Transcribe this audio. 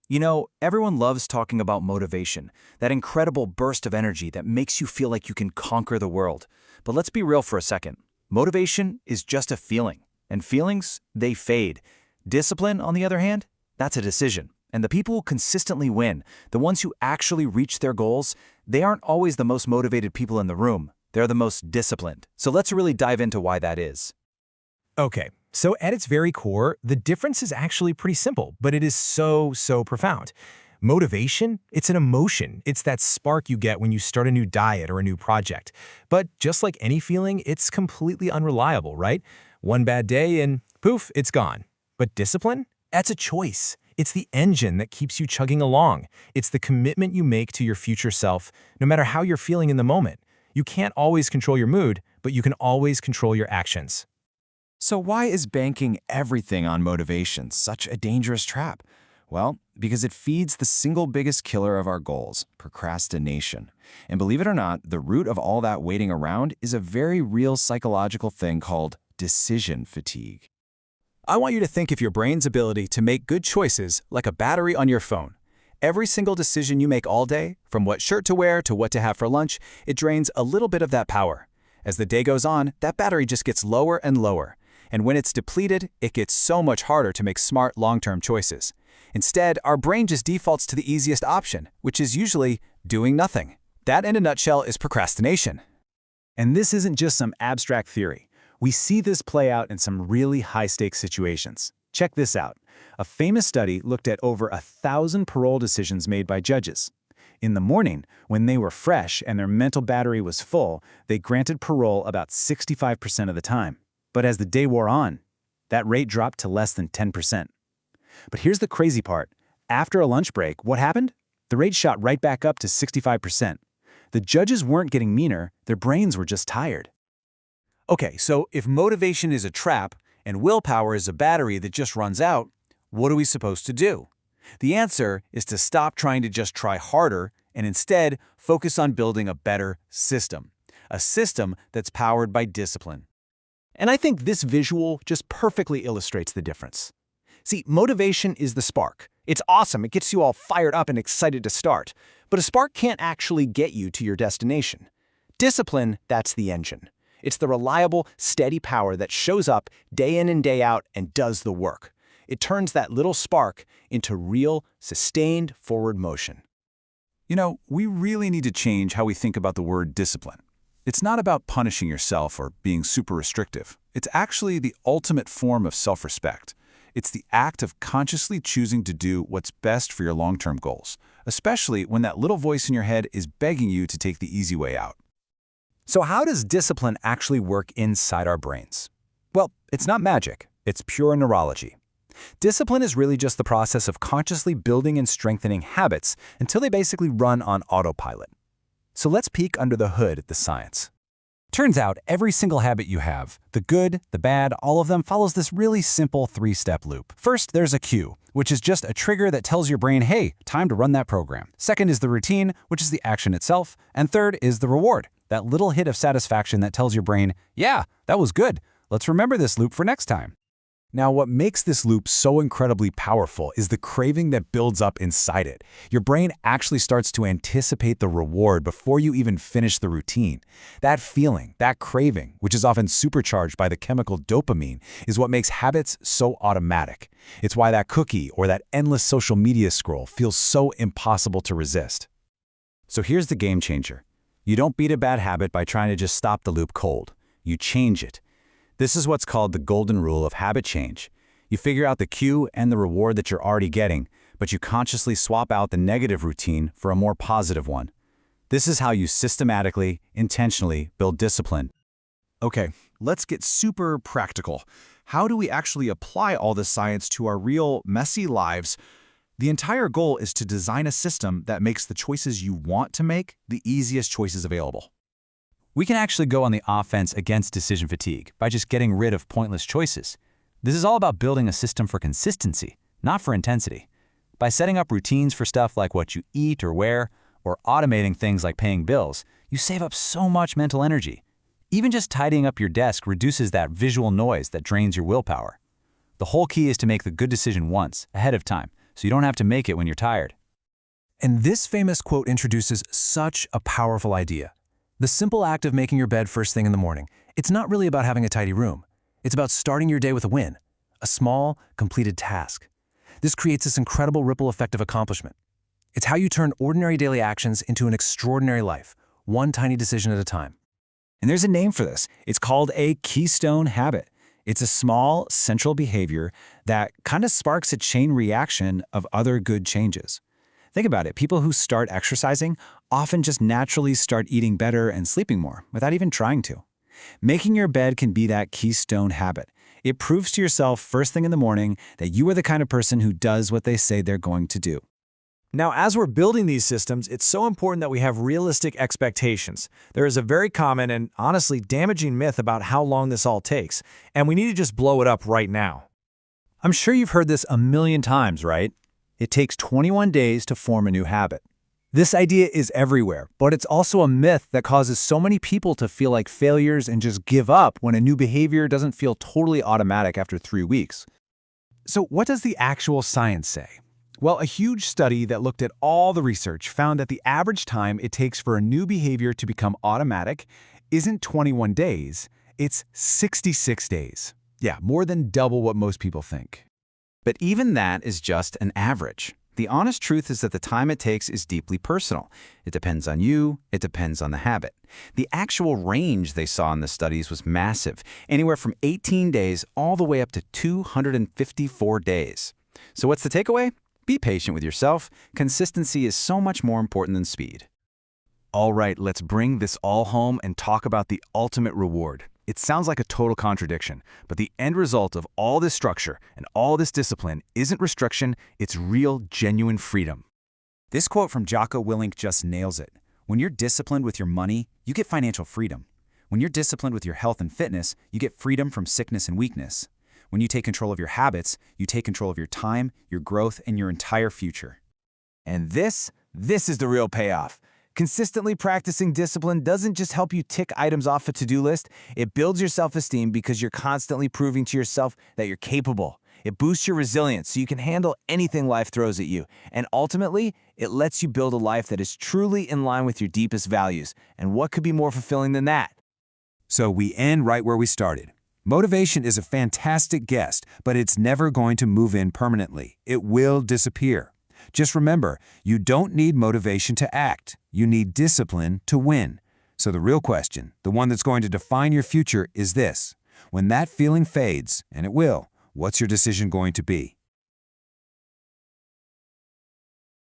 You know, everyone loves talking about motivation, that incredible burst of energy that makes you feel like you can conquer the world. But let's be real for a second. Motivation is just a feeling, and feelings, they fade. Discipline, on the other hand, that's a decision. And the people who consistently win, the ones who actually reach their goals, they aren't always the most motivated people in the room. They're the most disciplined. So let's really dive into why that is. Okay, so at its very core, the difference is actually pretty simple, but it is so profound. Motivation, it's an emotion. It's that spark you get when you start a new diet or a new project. But just like any feeling, it's completely unreliable, right? One bad day and poof, it's gone. But discipline? That's a choice. It's the engine that keeps you chugging along. It's the commitment you make to your future self, no matter how you're feeling in the moment. You can't always control your mood, but you can always control your actions. So why is banking everything on motivation such a dangerous trap? Well, because it feeds the single biggest killer of our goals, procrastination. And believe it or not, the root of all that waiting around is a very real psychological thing called decision fatigue. I want you to think of your brain's ability to make good choices like a battery on your phone. Every single decision you make all day, from what shirt to wear to what to have for lunch, it drains a little bit of that power. As the day goes on, that battery just gets lower and lower. And when it's depleted, it gets so much harder to make smart long-term choices. Instead, our brain just defaults to the easiest option, which is usually doing nothing. That, in a nutshell, is procrastination. And this isn't just some abstract theory. We see this play out in some really high-stakes situations. Check this out. A famous study looked at over 1,000 parole decisions made by judges. In the morning, when they were fresh and their mental battery was full, they granted parole about 65% of the time. But as the day wore on, that rate dropped to less than 10%. But here's the crazy part. After a lunch break, what happened? The rate shot right back up to 65%. The judges weren't getting meaner, their brains were just tired. Okay, so if motivation is a trap and willpower is a battery that just runs out, what are we supposed to do? The answer is to stop trying to just try harder and instead focus on building a better system. A system that's powered by discipline. And I think this visual just perfectly illustrates the difference. See, motivation is the spark. It's awesome, it gets you all fired up and excited to start. But a spark can't actually get you to your destination. Discipline, that's the engine. It's the reliable, steady power that shows up day in and day out and does the work. It turns that little spark into real, sustained forward motion. You know, we really need to change how we think about the word discipline. It's not about punishing yourself or being super restrictive. It's actually the ultimate form of self-respect. It's the act of consciously choosing to do what's best for your long-term goals, especially when that little voice in your head is begging you to take the easy way out. So how does discipline actually work inside our brains? Well, it's not magic. It's pure neurology. Discipline is really just the process of consciously building and strengthening habits until they basically run on autopilot. So let's peek under the hood at the science. Turns out every single habit you have, the good, the bad, all of them follows this really simple three-step loop. First, there's a cue, which is just a trigger that tells your brain, hey, time to run that program. Second is the routine, which is the action itself. And third is the reward, that little hit of satisfaction that tells your brain, yeah, that was good. Let's remember this loop for next time. Now, what makes this loop so incredibly powerful is the craving that builds up inside it. Your brain actually starts to anticipate the reward before you even finish the routine. That feeling, that craving, which is often supercharged by the chemical dopamine, is what makes habits so automatic. It's why that cookie or that endless social media scroll feels so impossible to resist. So here's the game changer. You don't beat a bad habit by trying to just stop the loop cold. You change it. This is what's called the golden rule of habit change. You figure out the cue and the reward that you're already getting, but you consciously swap out the negative routine for a more positive one. This is how you systematically, intentionally build discipline. Okay, let's get super practical. How do we actually apply all this science to our real, messy lives? The entire goal is to design a system that makes the choices you want to make the easiest choices available. We can actually go on the offense against decision fatigue by just getting rid of pointless choices. This is all about building a system for consistency, not for intensity. By setting up routines for stuff like what you eat or wear, or automating things like paying bills, you save up so much mental energy. Even just tidying up your desk reduces that visual noise that drains your willpower. The whole key is to make the good decision once, ahead of time, so you don't have to make it when you're tired. And this famous quote introduces such a powerful idea. The simple act of making your bed first thing in the morning, it's not really about having a tidy room. It's about starting your day with a win, a small, completed task. This creates this incredible ripple effect of accomplishment. It's how you turn ordinary daily actions into an extraordinary life, one tiny decision at a time. And there's a name for this. It's called a keystone habit. It's a small, central behavior that kind of sparks a chain reaction of other good changes. Think about it. People who start exercising often just naturally start eating better and sleeping more without even trying to. Making your bed can be that keystone habit. It proves to yourself first thing in the morning that you are the kind of person who does what they say they're going to do. Now, as we're building these systems, it's so important that we have realistic expectations. There is a very common and honestly damaging myth about how long this all takes, and we need to just blow it up right now. I'm sure you've heard this a million times, right? It takes 21 days to form a new habit. This idea is everywhere, but it's also a myth that causes so many people to feel like failures and just give up when a new behavior doesn't feel totally automatic after 3 weeks. So what does the actual science say? Well, a huge study that looked at all the research found that the average time it takes for a new behavior to become automatic isn't 21 days, it's 66 days. Yeah, more than double what most people think. But even that is just an average. The honest truth is that the time it takes is deeply personal. It depends on you, it depends on the habit. The actual range they saw in the studies was massive, anywhere from 18 days all the way up to 254 days. So what's the takeaway? Be patient with yourself. Consistency is so much more important than speed. All right, let's bring this all home and talk about the ultimate reward. It sounds like a total contradiction, but the end result of all this structure and all this discipline isn't restriction, it's real, genuine freedom. This quote from Jocko Willink just nails it. When you're disciplined with your money, you get financial freedom. When you're disciplined with your health and fitness, you get freedom from sickness and weakness. When you take control of your habits, you take control of your time, your growth, and your entire future. And this is the real payoff. Consistently practicing discipline doesn't just help you tick items off a to-do list, it builds your self-esteem because you're constantly proving to yourself that you're capable. It boosts your resilience so you can handle anything life throws at you. And ultimately, it lets you build a life that is truly in line with your deepest values. And what could be more fulfilling than that? So we end right where we started. Motivation is a fantastic guest, but it's never going to move in permanently. It will disappear. Just remember, you don't need motivation to act. You need discipline to win. So the real question, the one that's going to define your future, is this. When that feeling fades, and it will, what's your decision going to be?